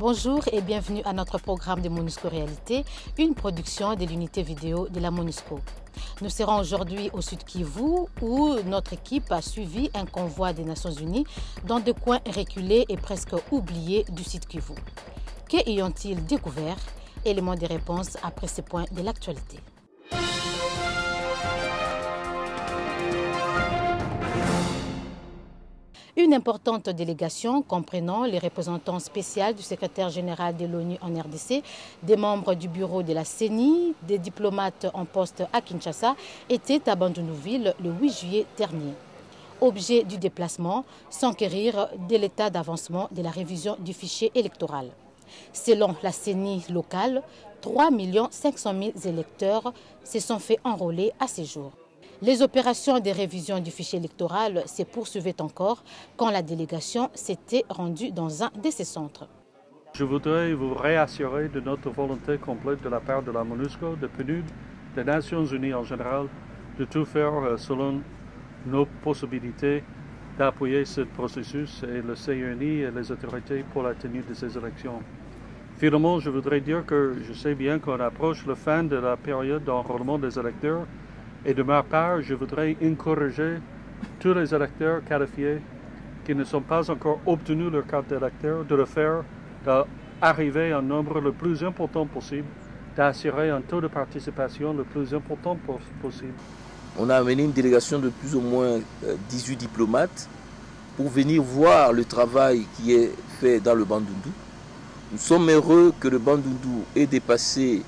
Bonjour et bienvenue à notre programme de MONUSCO Réalité, une production de l'unité vidéo de la MONUSCO. Nous serons aujourd'hui au Sud Kivu où notre équipe a suivi un convoi des Nations Unies dans des coins reculés et presque oubliés du Sud Kivu. Que y ont-ils découvert? Éléments de réponse après ces points de l'actualité. Une importante délégation comprenant les représentants spéciaux du secrétaire général de l'ONU en RDC, des membres du bureau de la CENI, des diplomates en poste à Kinshasa était à Bandundu-Ville le 8 juillet dernier. Objet du déplacement, s'enquérir de l'état d'avancement de la révision du fichier électoral. Selon la CENI locale, 3 500 000 électeurs se sont fait enrôler à ces jours. Les opérations de révision du fichier électoral se poursuivaient encore quand la délégation s'était rendue dans un de ces centres. Je voudrais vous réassurer de notre volonté complète de la part de la MONUSCO, de PNUD, des Nations Unies en général, de tout faire selon nos possibilités d'appuyer ce processus et le CNI et les autorités pour la tenue de ces élections. Finalement, je voudrais dire que je sais bien qu'on approche la fin de la période d'enrôlement des électeurs. Et de ma part, je voudrais encourager tous les électeurs qualifiés qui ne sont pas encore obtenus leur carte d'électeur de le faire, d'arriver à un nombre le plus important possible, d'assurer un taux de participation le plus important possible. On a amené une délégation de plus ou moins 18 diplomates pour venir voir le travail qui est fait dans le Bandundu. Nous sommes heureux que le Bandundu ait dépassé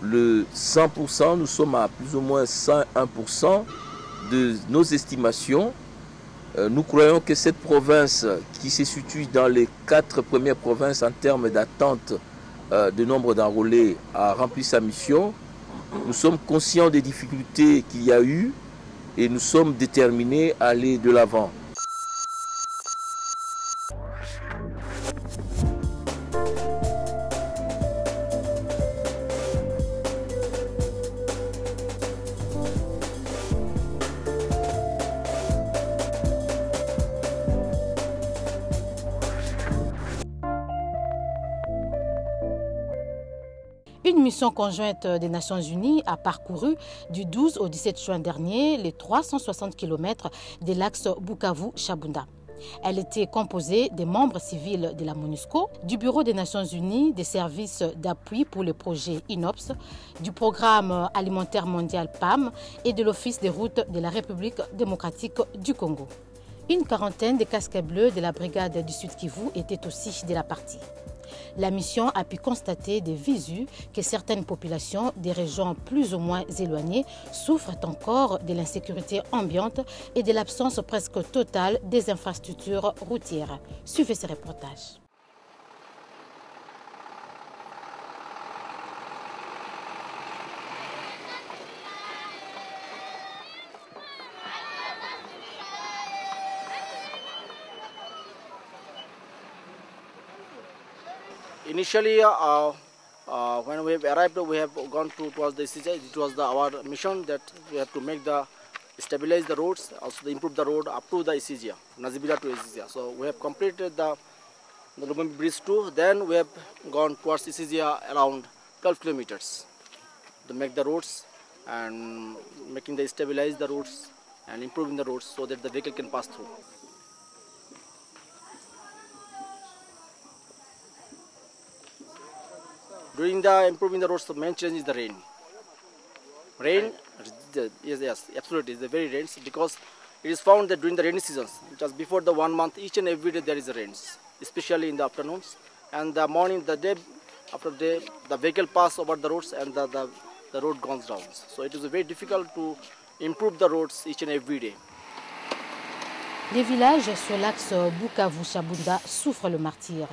le 100%, nous sommes à plus ou moins 101% de nos estimations. Nous croyons que cette province, qui se situe dans les 4 premières provinces en termes d'attente de nombre d'enrôlés, a rempli sa mission. Nous sommes conscients des difficultés qu'il y a eu et nous sommes déterminés à aller de l'avant. Une mission conjointe des Nations Unies a parcouru du 12 au 17 juin dernier les 360 km de l'axe Bukavu-Chabunda. Elle était composée des membres civils de la MONUSCO, du Bureau des Nations Unies, des services d'appui pour le projet INOPS, du Programme alimentaire mondial PAM et de l'Office des routes de la République démocratique du Congo. Une quarantaine de casques bleus de la brigade du Sud Kivu étaient aussi de la partie. La mission a pu constater des visus que certaines populations des régions plus ou moins éloignées souffrent encore de l'insécurité ambiante et de l'absence presque totale des infrastructures routières. Suivez ce reportage. Initially, when we have arrived, we have gone towards the ECJ. It was our mission that we have to stabilize the roads, also improve the road up to the ECJ, Nazibila to ECJ. So we have completed the Lubumbashi Bridge 2. Then we have gone towards ECJ around 12 kilometers to make the roads and stabilize the roads and improving the roads so that the vehicle can pass through. During the improving the roads, the main challenge is the rain. Yes, absolutely, it's the very rains because it is found that during the rainy seasons, just before the 1 month, each and every day there is rains, especially in the afternoons and the morning, the day after day, the vehicle pass over the roads and the road goes down. So it is very difficult to improve the roads each and every day. Les villages sur l'axe Bukavu-Chabunda souffrent le martyre.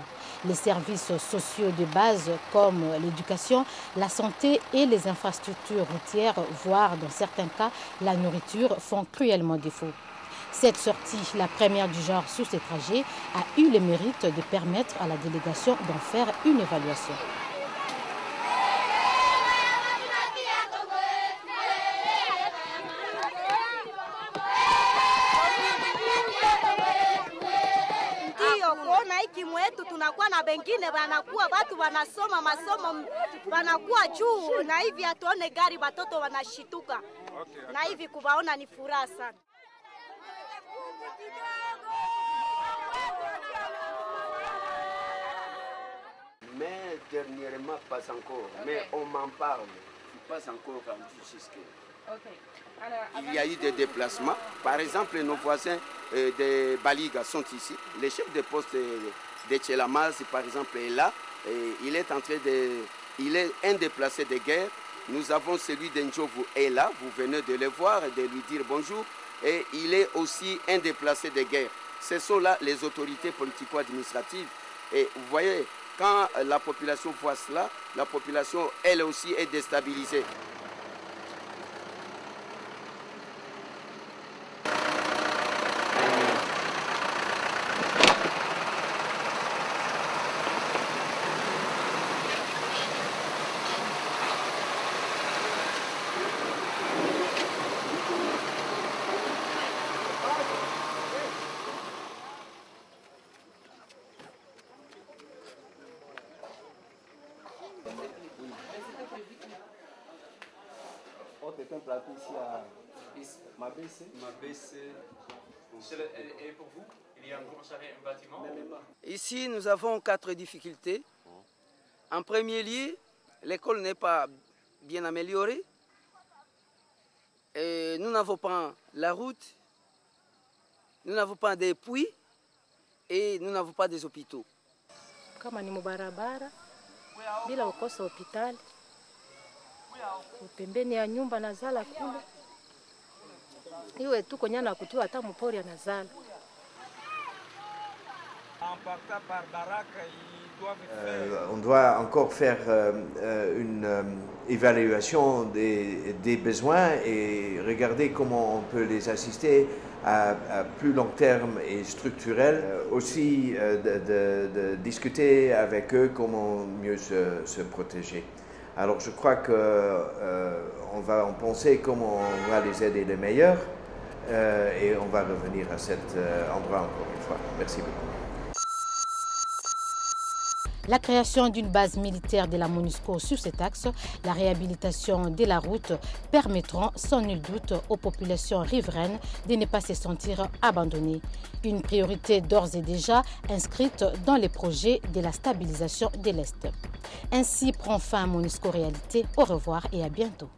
Les services sociaux de base comme l'éducation, la santé et les infrastructures routières, voire dans certains cas la nourriture, font cruellement défaut. Cette sortie, la première du genre sur ces trajets, a eu le mérite de permettre à la délégation d'en faire une évaluation. kunakuwa na bengine wanakuwa watu wanasoma masomo wanakuwa juu, na hivi atuone gari watoto wanashituka. Na hivi kuwaona ni furaha sana. Mais dernièrement, pas encore. Mais on m'en parle. Je ne suis pas encore rendu jusque. Il y a eu des déplacements. Par exemple, nos voisins des Baliga sont ici. Le chef de poste de Tchelamaz, par exemple, est là. Et il est en train de... Il est un déplacé de guerre. Nous avons celui d'Endjovu est là. Vous venez de le voir et de lui dire bonjour. Et il est aussi un déplacé de guerre. Ce sont là les autorités politico-administratives. Et vous voyez, quand la population voit cela, la population, elle aussi, est déstabilisée. C'est un plateau ici à Mabesse. Et pour vous, il y a un bâtiment? Ici, nous avons 4 difficultés. En premier lieu, l'école n'est pas bien améliorée. Et nous n'avons pas la route, nous n'avons pas des puits et nous n'avons pas des hôpitaux. Kama ni mubarabara bila ukosa hospitali pembeni ya nyumba nazala kule iwe tuko nyana kutiwa hata mpori anazala. On doit encore faire une évaluation des besoins et regarder comment on peut les assister à plus long terme et structurel. Aussi de discuter avec eux comment mieux se protéger. Alors je crois qu'on va en penser comment on va les aider les meilleurs et on va revenir à cet endroit encore une fois. Merci beaucoup. La création d'une base militaire de la MONUSCO sur cet axe, la réhabilitation de la route permettront sans nul doute aux populations riveraines de ne pas se sentir abandonnées. Une priorité d'ores et déjà inscrite dans les projets de la stabilisation de l'Est. Ainsi prend fin MONUSCO Réalité. Au revoir et à bientôt.